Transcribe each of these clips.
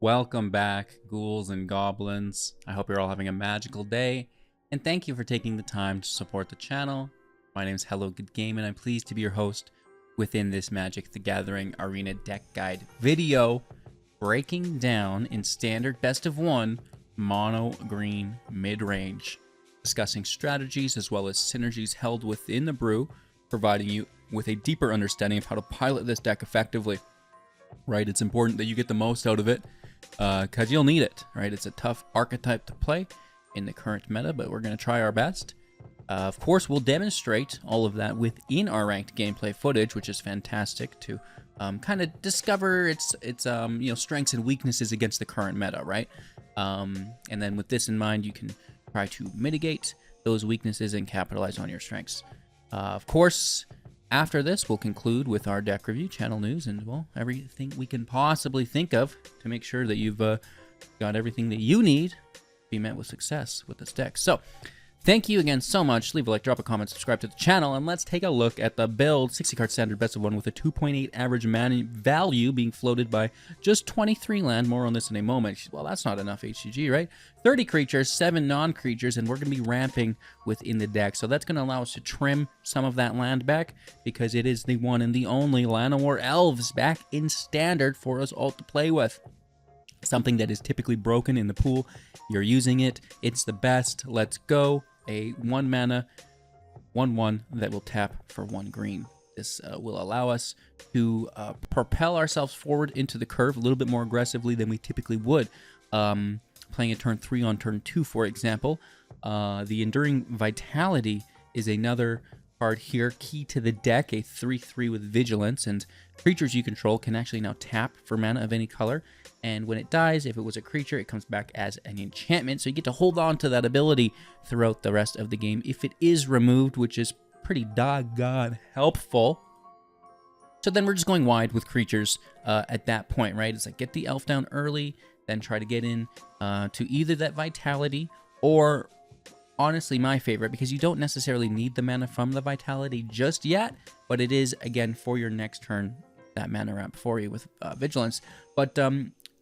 Welcome back, ghouls and goblins. I hope you're all having a magical day, and thank you for taking the time to support the channel. My name is Hello Good Game, and I'm pleased to be your host within this Magic the Gathering Arena deck guide video, breaking down in standard best of one, Mono Green Midrange, discussing strategies as well as synergies held within the brew, providing you with a deeper understanding of how to pilot this deck effectively. Right, it's important that you get the most out of it, because you'll need it, right? It's a tough archetype to play in the current meta, but we're going to try our best. Of course, we'll demonstrate all of that within our ranked gameplay footage, which is fantastic to kind of discover its strengths and weaknesses against the current meta, right? And then with this in mind, you can try to mitigate those weaknesses and capitalize on your strengths. Of course, after this, we'll conclude with our deck review, channel news, and, well, everything we can possibly think of to make sure that you've got everything that you need to be met with success with this deck. So, thank you again so much. Leave a like, drop a comment, subscribe to the channel, and let's take a look at the build. 60-card standard best of one with a 2.8 average mana value being floated by just 23 land. More on this in a moment. Well, that's not enough HCG, right? 30 creatures, 7 non-creatures, and we're going to be ramping within the deck. So that's going to allow us to trim some of that land back, because it is the one and the only Llanowar Elves back in standard for us all to play with. Something that is typically broken in the pool. You're using it. It's the best. Let's go. A 1 mana 1/1 that will tap for 1 green. This will allow us to propel ourselves forward into the curve a little bit more aggressively than we typically would. Playing a turn 3 on turn 2, for example. The Enduring Vitality is another card here, key to the deck, a 3/3 with Vigilance, and creatures you control can actually now tap for mana of any color, and when it dies, if it was a creature, it comes back as an enchantment, so you get to hold on to that ability throughout the rest of the game if it is removed, which is pretty doggone helpful. So then we're just going wide with creatures at that point, right? It's like, get the elf down early, then try to get in to either that Vitality or, honestly, my favorite, because you don't necessarily need the mana from the Vitality just yet, but it is, again, for your next turn, that mana ramp for you with Vigilance. But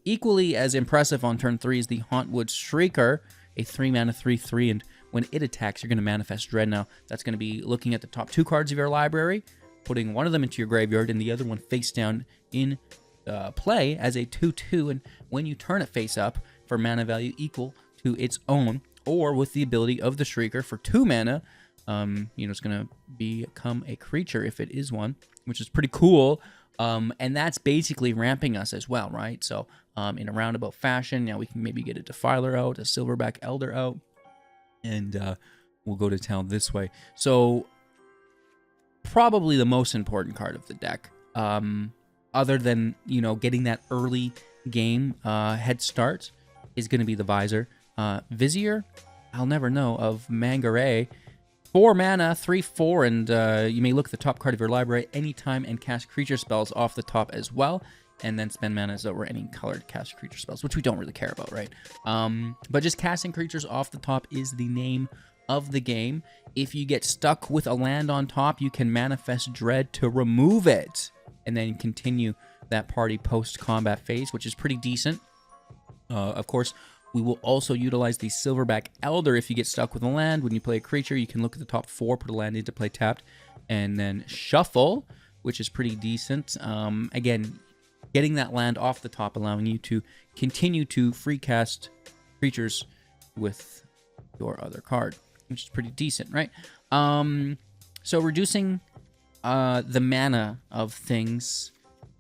equally as impressive on turn 3 is the Hauntwoods Shrieker, a 3 mana 3/3, and when it attacks, you're going to manifest Dread. Now, that's going to be looking at the top 2 cards of your library, putting one of them into your graveyard, and the other one face down in play as a 2/2, and when you turn it face up for mana value equal to its own, or with the ability of the Shrieker for 2 mana, it's going to become a creature if it is one, which is pretty cool. And that's basically ramping us as well, right? So in a roundabout fashion, now we can maybe get a Defiler out, a Silverback Elder out, and we'll go to town this way. So probably the most important card of the deck, other than, getting that early game head start, is going to be the Vizier. Vizier, I'll never know, of Menagerie. 4 mana, 3/4, and you may look at the top card of your library anytime and cast creature spells off the top as well, and then spend mana as over any color to cast creature spells, which we don't really care about, right? But just casting creatures off the top is the name of the game. If you get stuck with a land on top, you can manifest Dread to remove it, and then continue that party post-combat phase, which is pretty decent. Of course, we will also utilize the Silverback Elder if you get stuck with a land. When you play a creature, you can look at the top 4, put a land into play tapped, and then shuffle, which is pretty decent. Again, getting that land off the top, allowing you to continue to free cast creatures with your other card, which is pretty decent, right? So reducing the mana of things,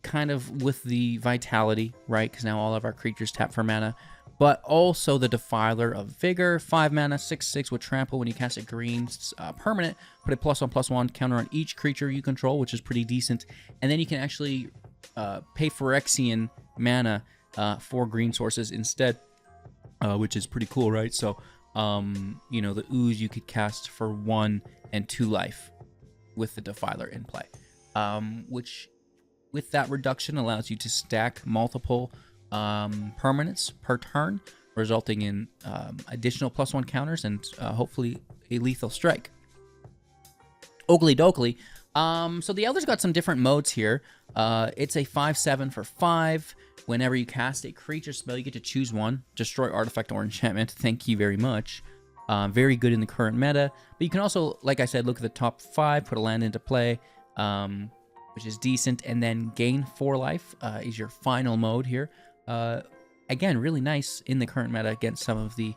kind of with the Vitality, right? Because now all of our creatures tap for mana. But also the Defiler of Vigor, 5 mana, 6/6 with Trample. When you cast a green permanent, put a +1/+1 counter on each creature you control, which is pretty decent. And then you can actually pay Phyrexian mana for green sources instead, which is pretty cool, right? So, the Ooze you could cast for 1 and 2 life with the Defiler in play, which, with that reduction, allows you to stack multiple permanents per turn, resulting in additional +1 counters and hopefully a lethal strike. Oakley dokley. So the Elder's got some different modes here. It's a 5/7 for 5. Whenever you cast a creature spell, you get to choose one. Destroy artifact or enchantment. Thank you very much. Very good in the current meta. But you can also, like I said, look at the top 5, put a land into play, which is decent, and then gain 4 life is your final mode here. Again, really nice in the current meta against some of the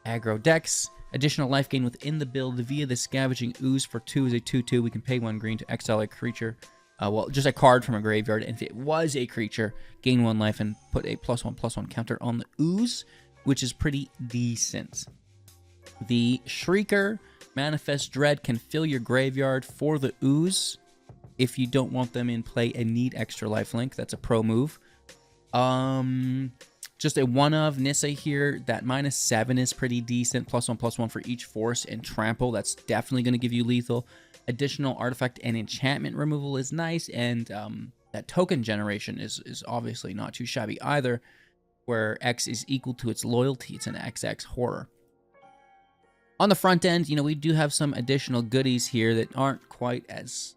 aggro decks. Additional life gain within the build via the Scavenging Ooze for 2 is a 2/2. We can pay 1 green to exile a creature. Well, just a card from a graveyard. And if it was a creature, gain 1 life and put a +1/+1 counter on the Ooze, which is pretty decent. The Shrieker Manifest Dread can fill your graveyard for the Ooze. If you don't want them in play and need extra lifelink, that's a pro move. Just a one of Nissa here. That -7 is pretty decent. +1/+1 for each force and trample. That's definitely going to give you lethal. Additional artifact and enchantment removal is nice. And that token generation is obviously not too shabby either, where X is equal to its loyalty. It's an XX horror. On the front end, you know, we do have some additional goodies here that aren't quite as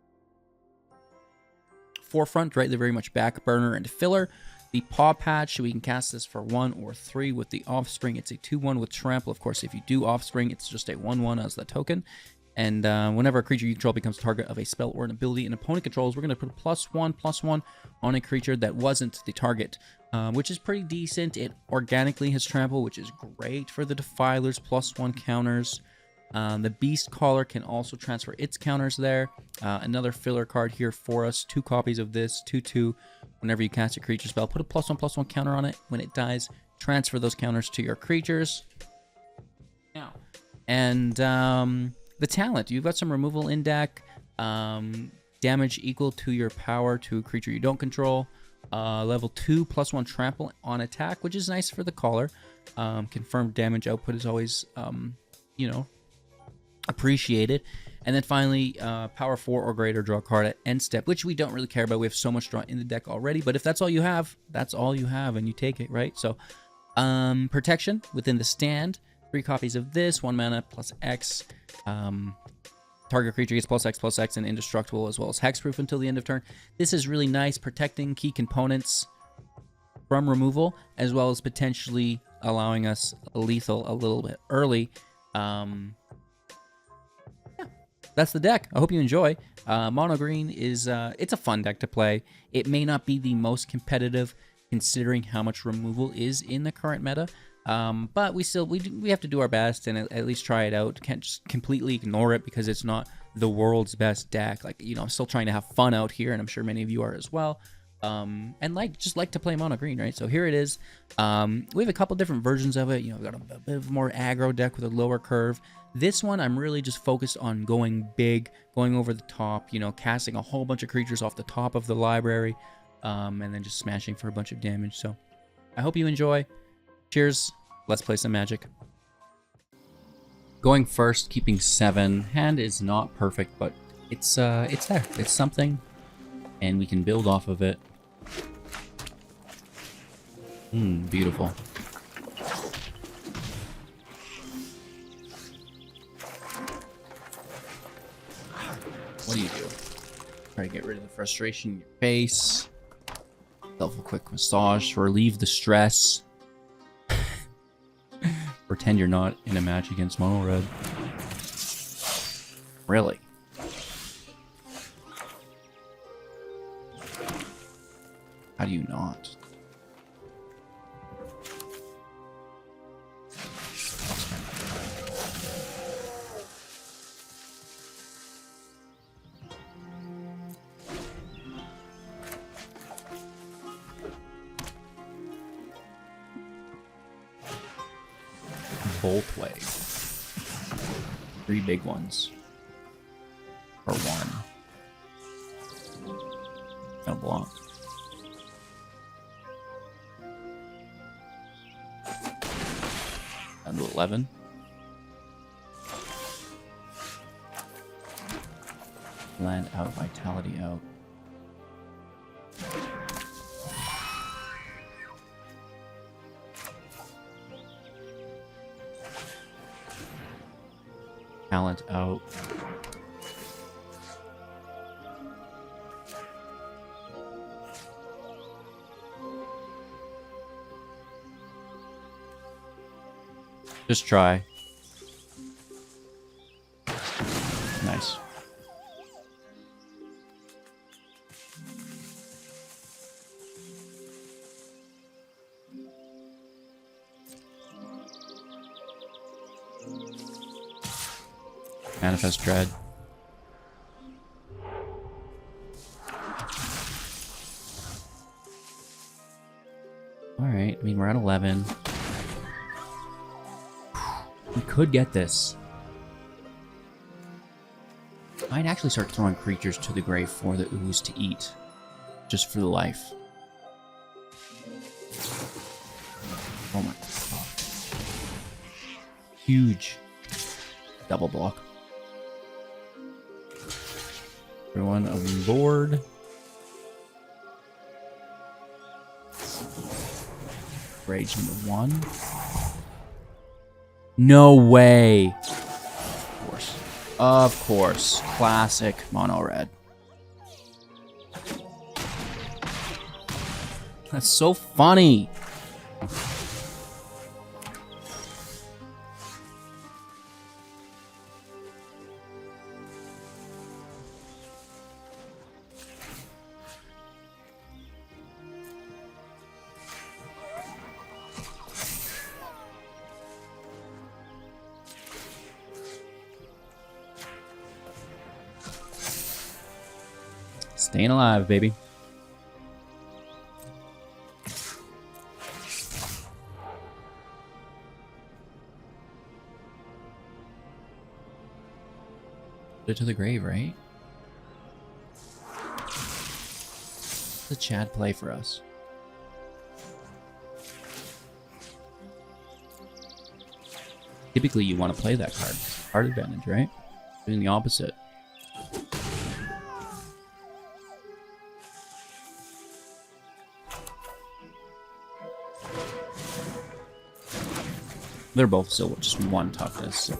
forefront, right? They're very much back burner and filler. The Paw Patch, we can cast this for 1 or 3 with the Offspring. It's a 2/1 with Trample. Of course, if you do Offspring, it's just a 1/1 as the token. And whenever a creature you control becomes target of a spell or an ability an opponent controls, we're going to put a +1/+1 on a creature that wasn't the target, which is pretty decent. It organically has Trample, which is great for the Defilers, +1 counters. The Beast Caller can also transfer its counters there. Another filler card here for us. 2 copies of this, 2/2. Whenever you cast a creature spell, put a +1/+1 counter on it. When it dies, transfer those counters to your creatures. Now, and the talent. You've got some removal in deck. Damage equal to your power to a creature you don't control. Level 2, +1 trample on attack, which is nice for the Caller. Confirmed damage output is always, you know, appreciated. And then finally, power 4 or greater, draw a card at end step, which we don't really care about. We have so much draw in the deck already, but if that's all you have, that's all you have, and you take it, right? So, protection within the stand, 3 copies of this, 1 mana plus X. Target creature gets +X/+X and indestructible, as well as hexproof until the end of turn. This is really nice, protecting key components from removal, as well as potentially allowing us lethal a little bit early. That's the deck. I hope you enjoy. Mono Green is it's a fun deck to play. It may not be the most competitive considering how much removal is in the current meta, but we have to do our best and at least try it out. Can't just completely ignore it because it's not the world's best deck. Like, you know, I'm still trying to have fun out here, and I'm sure many of you are as well. And just like to play Mono Green, right? So here it is. We have a couple different versions of it. You know, we've got a bit of more aggro deck with a lower curve. This one, I'm really just focused on going big, going over the top, you know, casting a whole bunch of creatures off the top of the library, and then just smashing for a bunch of damage. So I hope you enjoy. Cheers. Let's play some Magic. Going first, keeping 7. Hand is not perfect, but it's there. It's something, and we can build off of it. Beautiful. What do you do? Try to get rid of the frustration in your face. Self a quick massage to relieve the stress. Pretend you're not in a match against Mono Red. Really? How do you not? Both ways. 3 big ones. For 1. No block. Down to 11. Land out, vitality out. Talent out. Just try. Nice. Manifest Dread. Alright, I mean, we're at 11. We could get this. Might actually start throwing creatures to the grave for the ooze to eat. Just for the life. Oh my god. Huge. Double block. Everyone aboard. Rage number 1. No way. Of course. Of course. Classic mono red. That's so funny. Staying alive, baby. Put it to the grave, right? It's a Chad play for us. Typically, you want to play that card. Card advantage, right? Doing the opposite. They're both still just 1 toughness.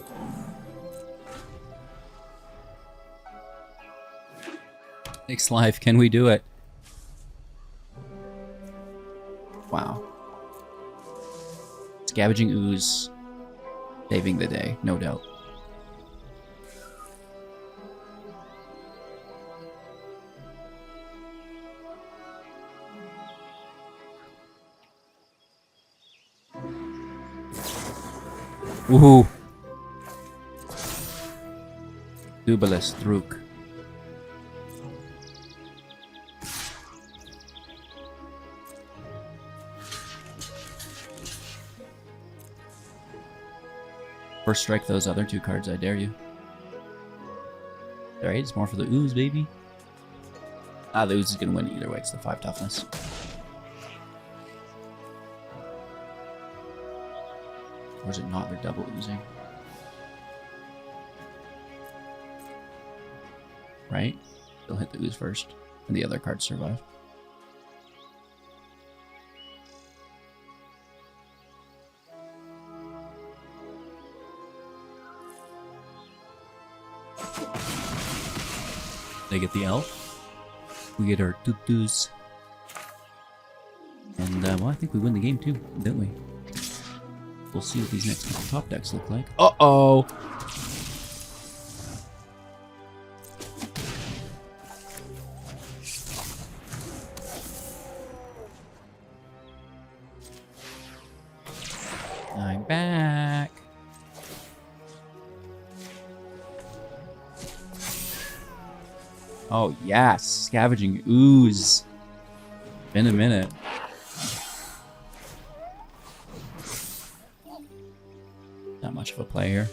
Next life, can we do it? Wow. Scavenging Ooze. Saving the day, no doubt. Woohoo! Dubious Thruk. First strike those other 2 cards, I dare you. Alright, it's more for the ooze, baby. Ah, the ooze is gonna win either way, it's the 5 toughness. Or is it not? They're double oozing. Right? They'll hit the ooze first, and the other cards survive. They get the elf. We get our tutus. And, well, I think we win the game too, don't we? We'll see what these next couple top decks look like. Uh-oh! I'm back! Oh, yes! Scavenging Ooze! Been a minute. Not much of a play here.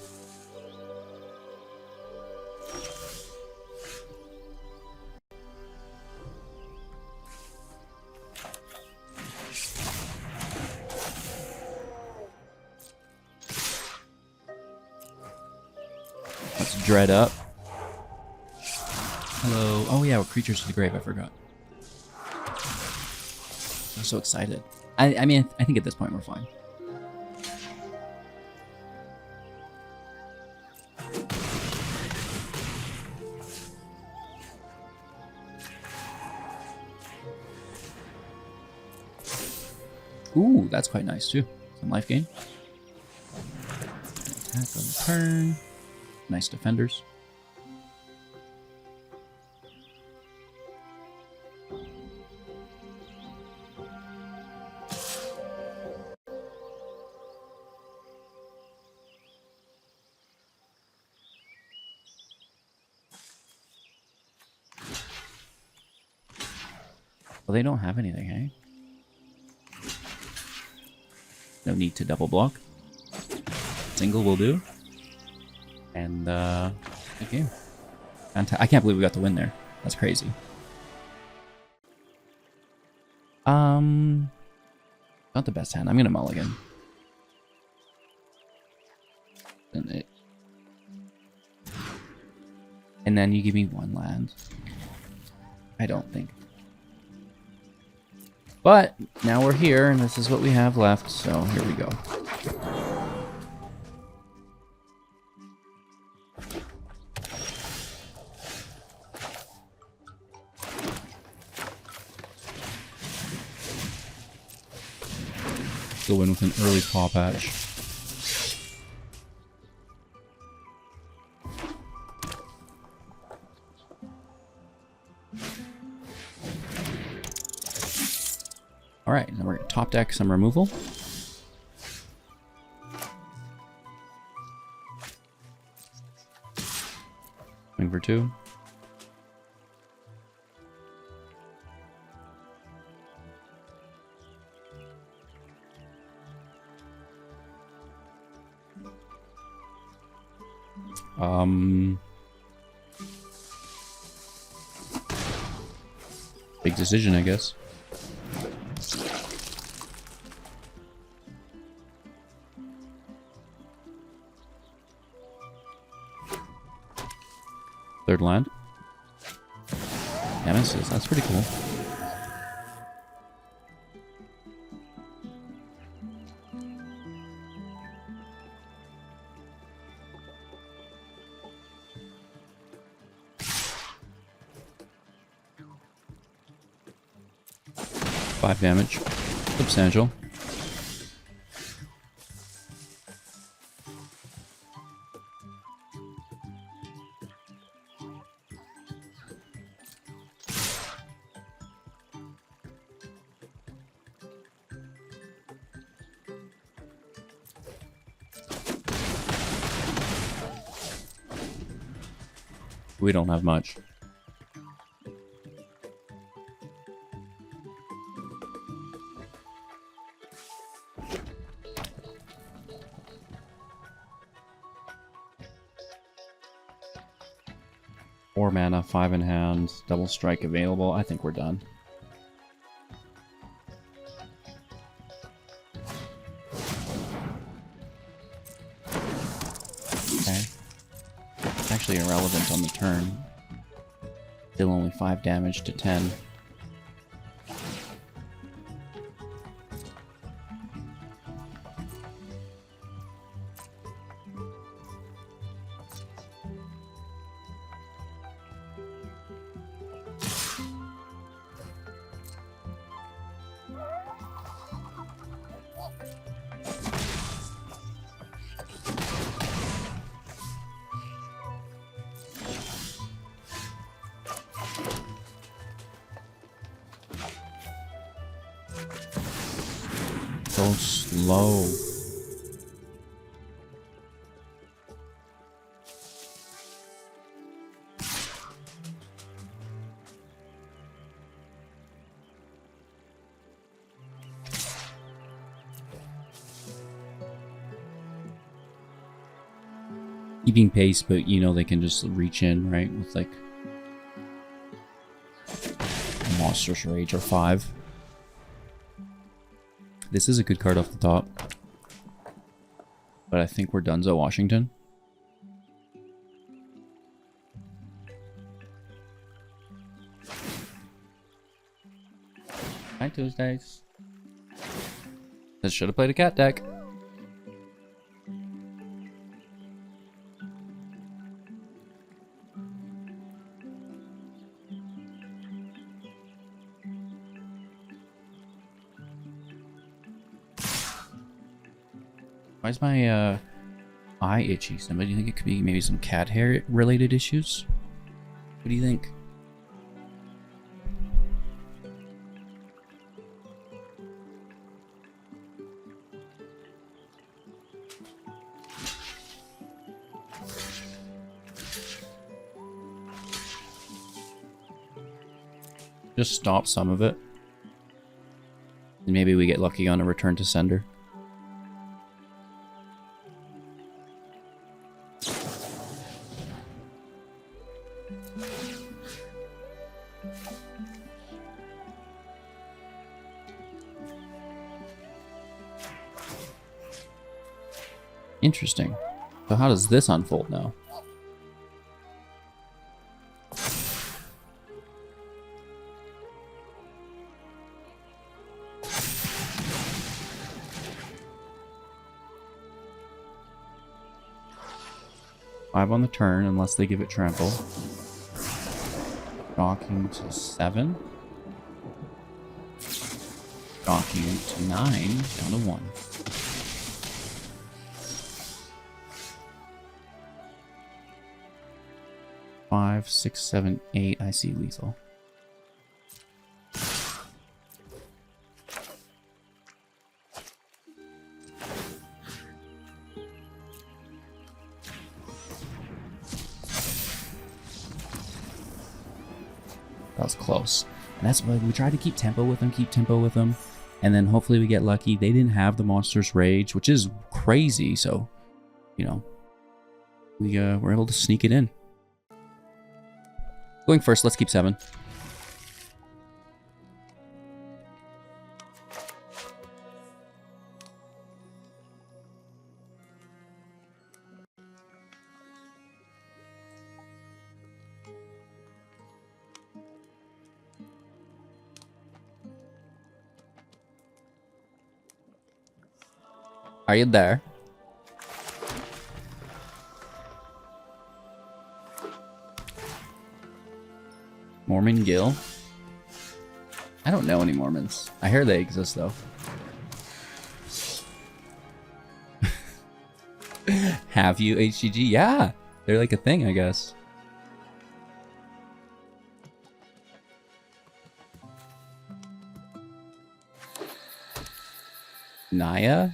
Let's dread up. Hello. Oh yeah, we're creatures to the grave, I forgot. I'm so excited. I mean, I think at this point we're fine. Ooh, that's quite nice too. Some life gain. Attack on the turn. Nice defenders. Well, they don't have anything, hey? No need to double block. Single will do. And, good game. I can't believe we got the win there. That's crazy. Not the best hand. I'm gonna mulligan. And then you give me one land. I don't think. But now we're here, and this is what we have left, so here we go. Go in with an early paw patch. Alright, now we're going to top deck some removal. Swing for 2. Big decision, I guess. Third land. Nemesis, that's pretty cool. Five damage. Substantial. We don't have much. Four mana, 5 in hand, double strike available. I think we're done. Okay. Actually irrelevant on the turn. Still only 5 damage to 10. So slow. Keeping pace, but you know they can just reach in, right? With like Monstrous Rage or 5. This is a good card off the top. But I think we're donezo Washington. Hi Tuesdays. This should have played a cat deck. Why is my eye itchy. Somebody think it could be maybe some cat hair related issues? What do you think? Just stop some of it. And maybe we get lucky on a return to sender. Interesting. So how does this unfold now? Five on the turn, unless they give it trample. Docking to 7. Docking to 9, down to 1. Five, 6, 7, 8. I see lethal. That was close. And that's why we tried to keep tempo with them, and then hopefully we get lucky. They didn't have the Monster's Rage, which is crazy, so, you know, we were able to sneak it in. Going first, let's keep 7. Are you there? Mormon Gill? I don't know any Mormons. I hear they exist, though. Have you, HGG? Yeah! They're like a thing, I guess. Naya?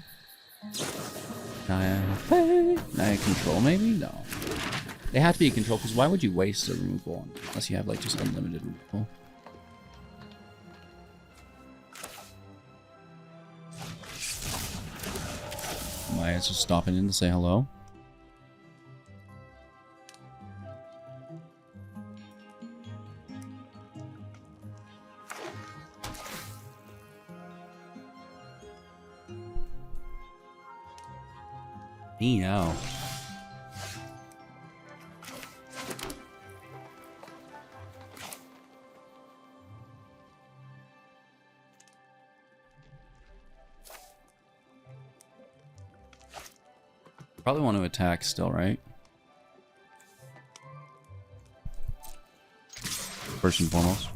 Naya control, maybe? No. They have to be a control, because why would you waste a removal unless you have like just unlimited removal? Maya's just stopping in to say hello. Meow. Probably want to attack still, right? First and foremost.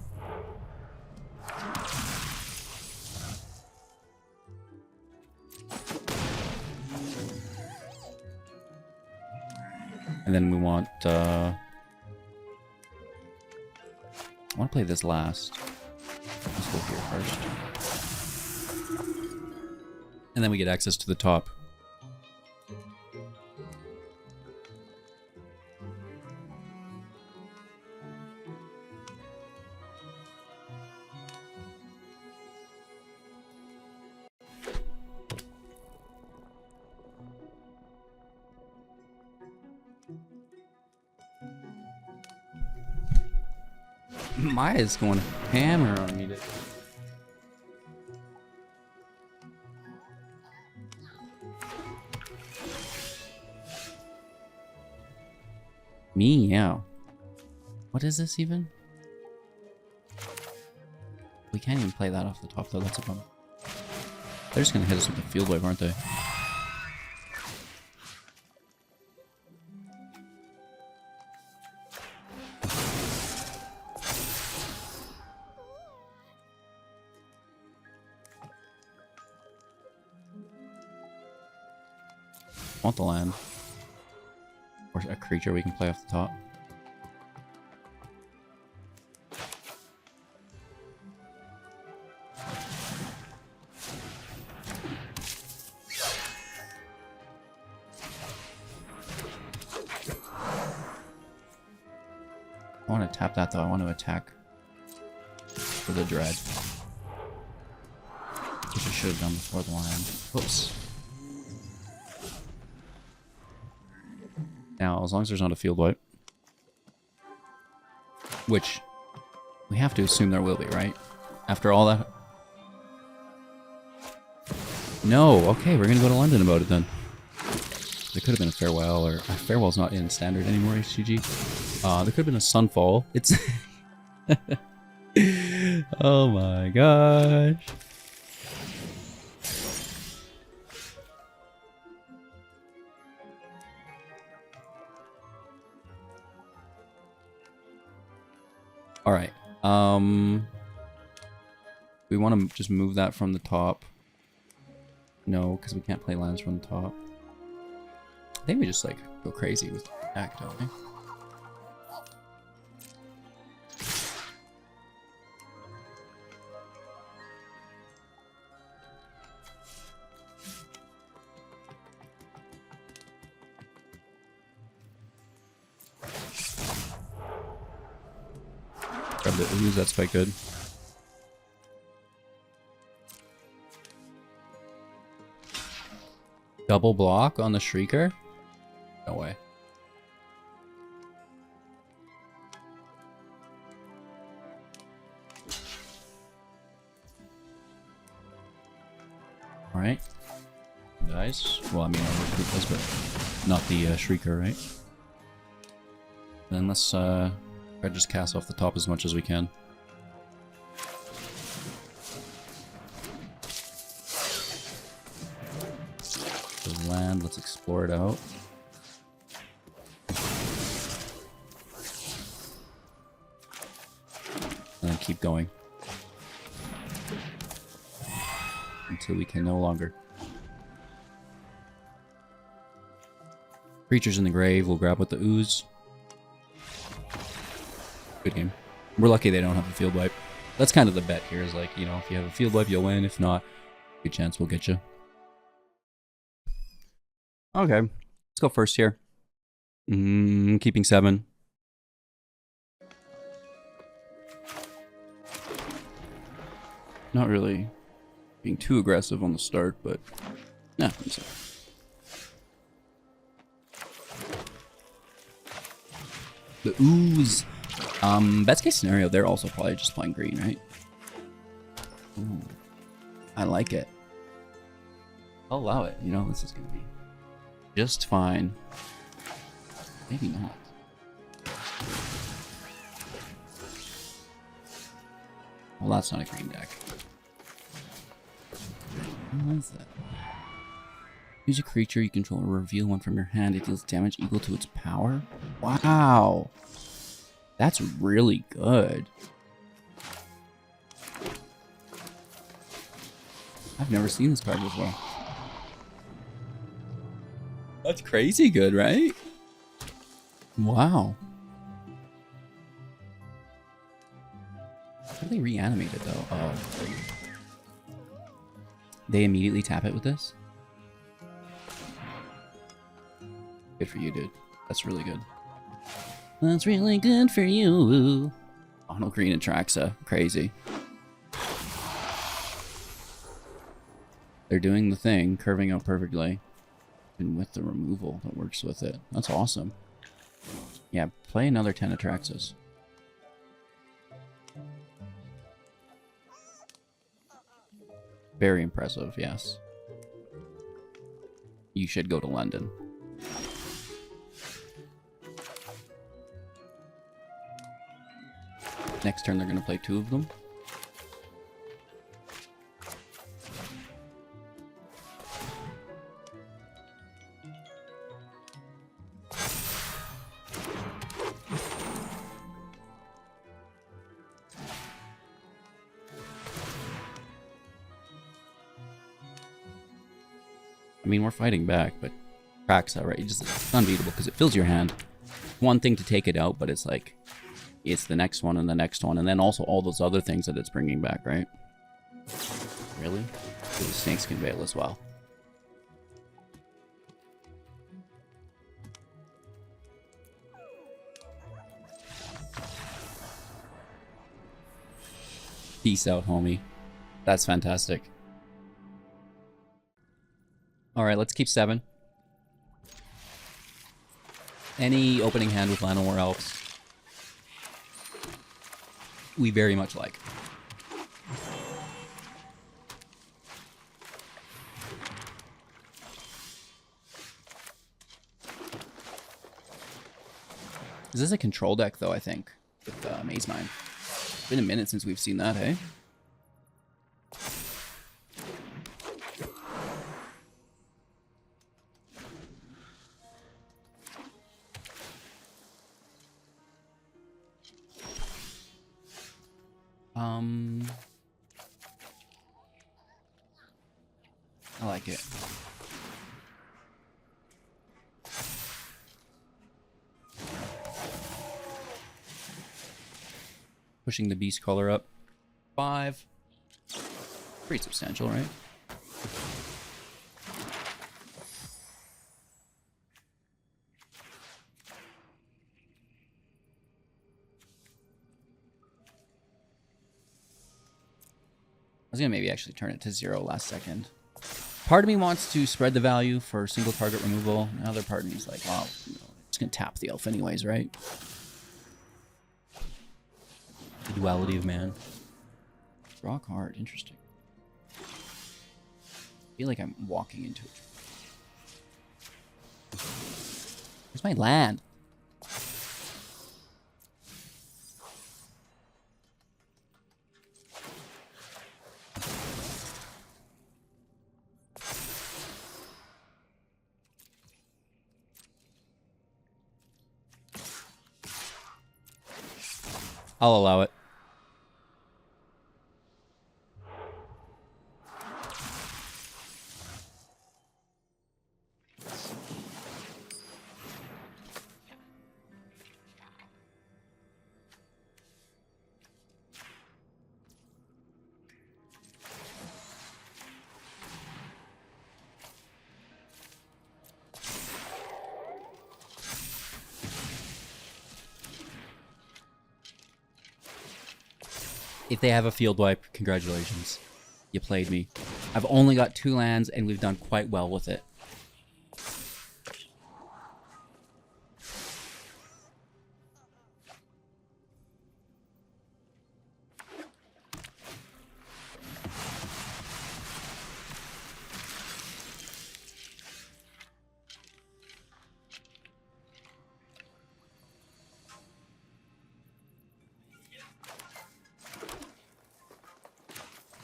And then we want, I want to play this last. Let's go here first. And then we get access to the top. Maya's going hammer on me today. Meow. What is this even? We can't even play that off the top though, that's a bummer. They're just gonna hit us with the field wave, aren't they? Want the land. Or a creature we can play off the top. I want to tap that though. I want to attack for the dread. Which I should have done before the land. Whoops. Now, as long as there's not a field wipe. Which we have to assume there will be, right? After all that. No, okay, we're gonna go to London about it then. There could have been a farewell, or farewell's not in standard anymore, HCG. There could have been a sunfall. It's oh my gosh. All right. We want to just move that from the top. No, because we can't play lands from the top. I think we just like go crazy with act, don't we? Grab the ooze, that's quite good. Double block on the Shrieker? No way. Alright. Nice. Well, I mean, our does, but not the Shrieker, right? Then let's try to just cast off the top as much as we can. The land, let's explore it out. And then keep going. Until we can no longer. Creatures in the grave, we'll grab with the ooze. Good game. We're lucky they don't have a field wipe. That's kind of the bet here, is like, you know, if you have a field wipe, you'll win. If not, good chance we'll get you. Okay, let's go first here. Keeping 7. Not really being too aggressive on the start, but yeah. The ooze. Best case scenario, they're also probably just playing green, right? Ooh, I like it. I'll allow it. You know, this is gonna be just fine. Maybe not. Well, that's not a green deck. What is that? Use a creature you control or reveal one from your hand. It deals damage equal to its power. Wow. That's really good. I've never seen this card before. That's crazy good, right? Wow. How do they reanimate it though? Oh. They immediately tap it with this? Good for you, dude. That's really good. That's really good for you. Mono Green and Traxa. Crazy. They're doing the thing, curving out perfectly. And with the removal that works with it. That's awesome. Yeah, play another 10 Atraxas. Very impressive, yes. You should go to London. Next turn they're going to play 2 of them. I mean, we're fighting back, but cracks out, right? It's unbeatable because it fills your hand. One thing to take it out, but it's like, it's the next one and the next one, and then also all those other things that it's bringing back, right? Really? The Snakes can Veil as well. Peace out, homie. That's fantastic. Alright, let's keep 7. Any opening hand with Llanowar Elves, we very much like. This is a control deck, though, I think, with Maze Mine. It's been a minute since we've seen that, hey? I like it. Pushing the beast color up. 5. Pretty substantial, right? I was gonna maybe actually turn it to 0 last second. Part of me wants to spread the value for single target removal. Another part of me is like, wow, you know, it's gonna tap the elf anyways, right? The duality of man. Draw a card, interesting. I feel like I'm walking into it. Where's my land? I'll allow it. If they have a field wipe, congratulations. You played me. I've only got 2 lands, and we've done quite well with it.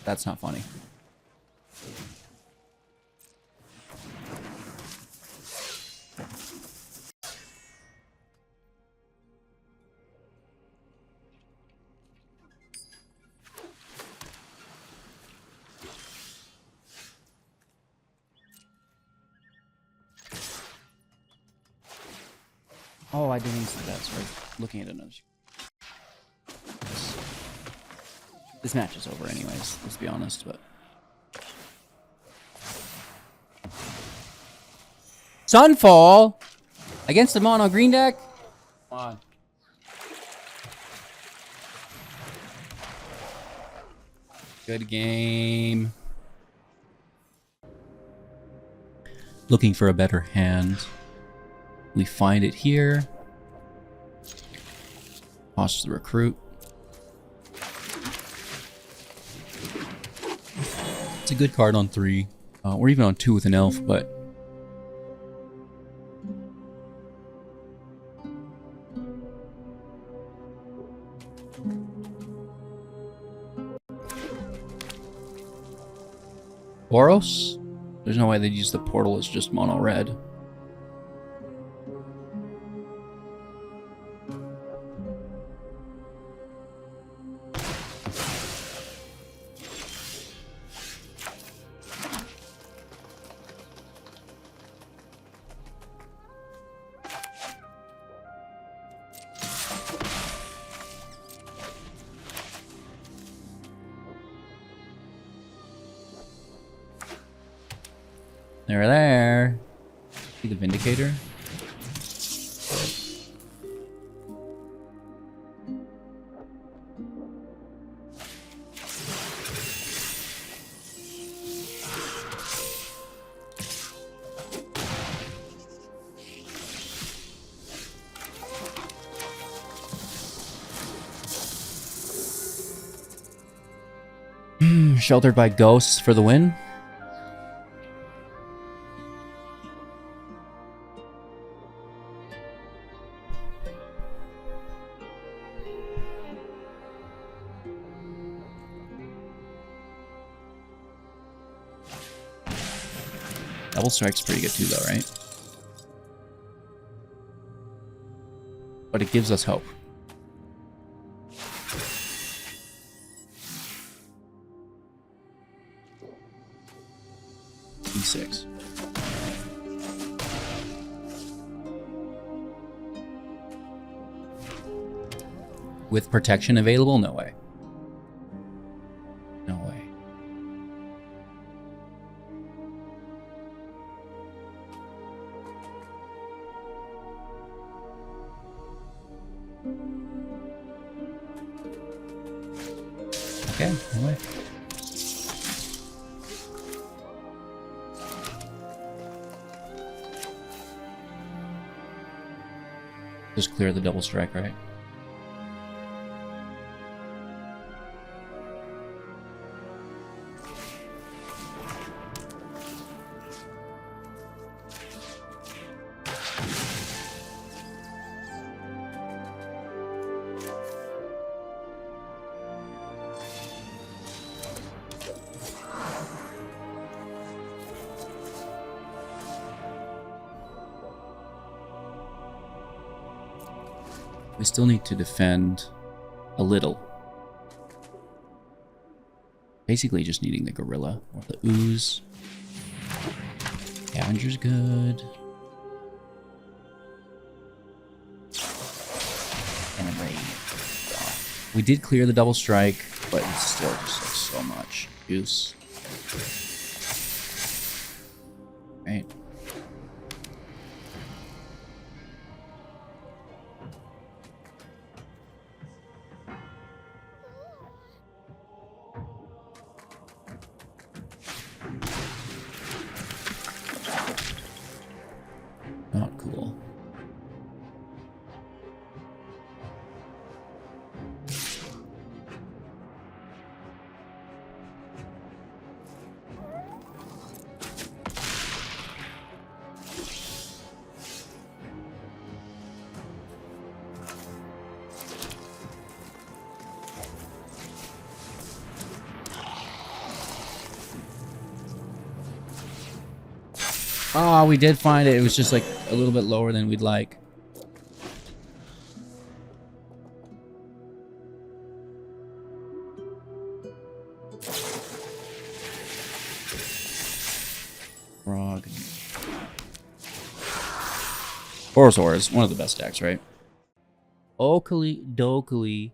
That's not funny. Oh, I didn't see that. Sorry. Looking at another. This match is over anyways, let's be honest, but... Sunfall! Against the Mono Green deck? Come on. Good game. Looking for a better hand. We find it here. Toss the recruit. It's a good card on 3, or even on 2 with an elf, but... Boros? There's no way they'd use the portal as just mono red. There. See the Vindicator? Sheltered by ghosts for the win. Double strike's pretty good too, though, right? But it gives us hope. E6. With protection available? No way. No way. Okay, no way. Just clear the double strike, right? We still need to defend a little. Basically just needing the gorilla or the ooze. Scavenger's good. And a raid. We did clear the double strike, but it's still just like so much use. Right. Not cool. Oh, we did find it. It was just like a little bit lower than we'd like. Frog. Borosaur is one of the best decks, right? Oakley Dokley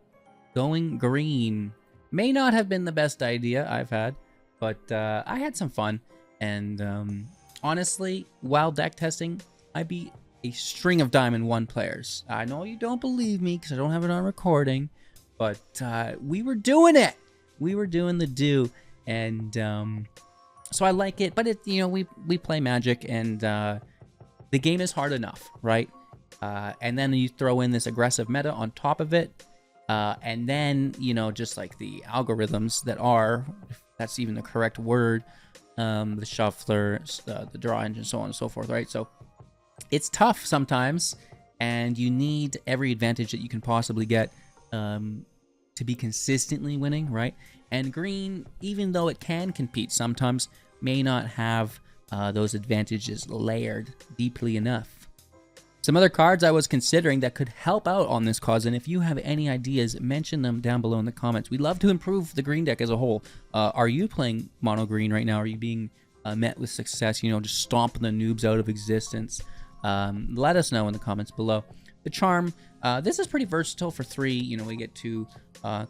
going green may not have been the best idea I've had, but I had some fun. And honestly, while deck testing, I beat a string of Diamond 1 players. I know you don't believe me because I don't have it on recording, but we were doing it. We were doing the do, and so I like it. But it, you know, we play Magic, and the game is hard enough, right? And then you throw in this aggressive meta on top of it, and then, you know, just like the algorithms that are, if that's even the correct word, the shuffler, the draw engine, so on and so forth, right? So it's tough sometimes, and you need every advantage that you can possibly get to be consistently winning, right? And green, even though it can compete sometimes, may not have those advantages layered deeply enough. Some other cards I was considering that could help out on this cause, and if you have any ideas, mention them down below in the comments. We'd love to improve the green deck as a whole. Are you playing mono green right now? Are you being met with success, you know, just stomping the noobs out of existence? Let us know in the comments below. The charm, this is pretty versatile for 3. You know, we get to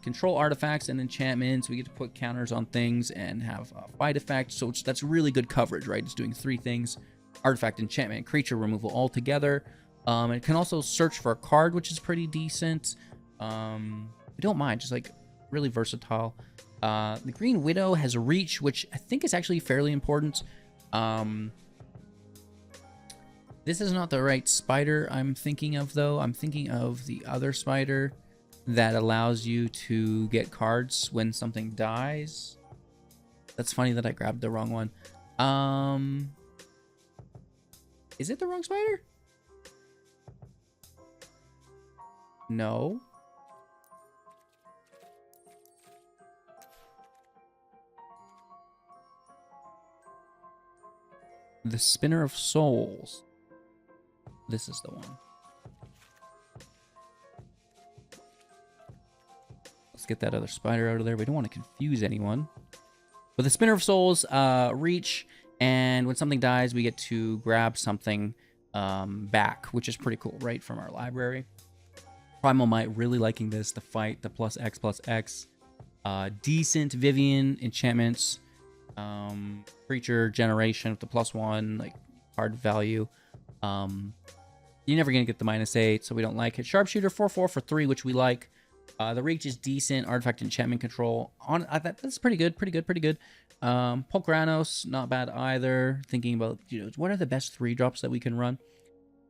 control artifacts and enchantments. We get to put counters on things and have a fight effect. So that's really good coverage, right? It's doing 3 things: artifact, enchantment, creature removal all together. It can also search for a card, which is pretty decent. We don't mind, just like really versatile. The Green Widow has reach, which I think is actually fairly important. This is not the right spider I'm thinking of, though. I'm thinking of the other spider that allows you to get cards when something dies. That's funny that I grabbed the wrong one. Is it the wrong spider? No. The Spinner of Souls. This is the one. Let's get that other spider out of there. We don't want to confuse anyone. But the Spinner of Souls, reach, and when something dies, we get to grab something back, which is pretty cool, right, from our library. Primal Might, really liking this. The fight, the +X+X. Decent Vivian enchantments. Creature generation with the +1, like card value. You're never gonna get the -8, so we don't like it. Sharpshooter 4/4 for 3, which we like. The reach is decent. Artifact enchantment control on. That's pretty good. Polkranos, not bad either. Thinking about, you know, what are the best 3-drops that we can run,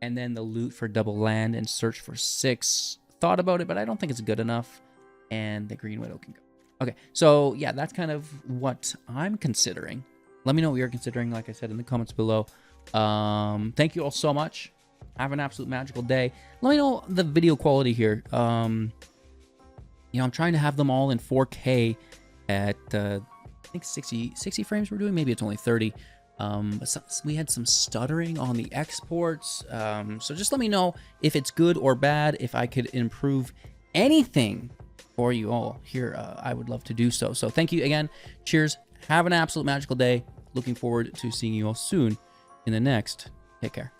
and then the loot for double land and search for 6. Thought about it, but I don't think it's good enough. And the Green Widow can go. Okay, so yeah, that's kind of what I'm considering. Let me know what you're considering, like I said, in the comments below. Thank you all so much. Have an absolute magical day. Let me know the video quality here. You know, I'm trying to have them all in 4K at, I think 60 frames we're doing. Maybe it's only 30. We had some stuttering on the exports. So just let me know if it's good or bad, if I could improve anything for you all here. I would love to do so. So thank you again. Cheers. Have an absolute magical day. Looking forward to seeing you all soon in the next. Take care.